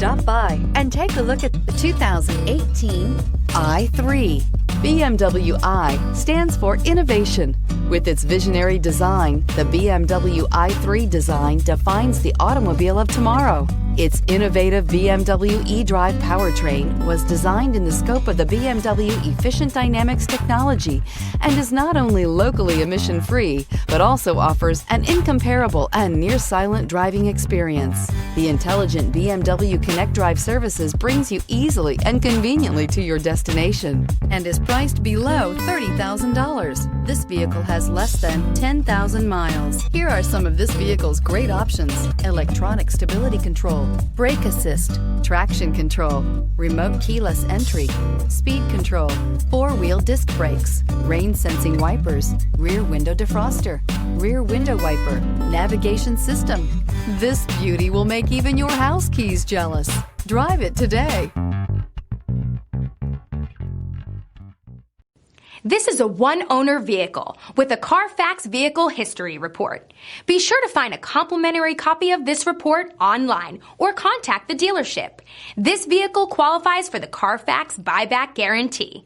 Stop by and take a look at the 2018 i3. BMW i stands for innovation. With its visionary design, the BMW i3 design defines the automobile of tomorrow. Its innovative BMW eDrive powertrain was designed in the scope of the BMW Efficient Dynamics technology and is not only locally emission-free, but also offers an incomparable and near-silent driving experience. The intelligent BMW Connect Drive services brings you easily and conveniently to your destination and is priced below $30,000. This vehicle has less than 10,000 miles. Here are some of this vehicle's great options: electronic stability control, brake assist, traction control, remote keyless entry, speed control, four-wheel disc brakes, rain sensing wipers, rear window defroster, rear window wiper, navigation system. This beauty will make even your house keys jealous. Drive it today. This is a one-owner vehicle with a Carfax Vehicle History Report. Be sure to find a complimentary copy of this report online or contact the dealership. This vehicle qualifies for the Carfax Buyback Guarantee.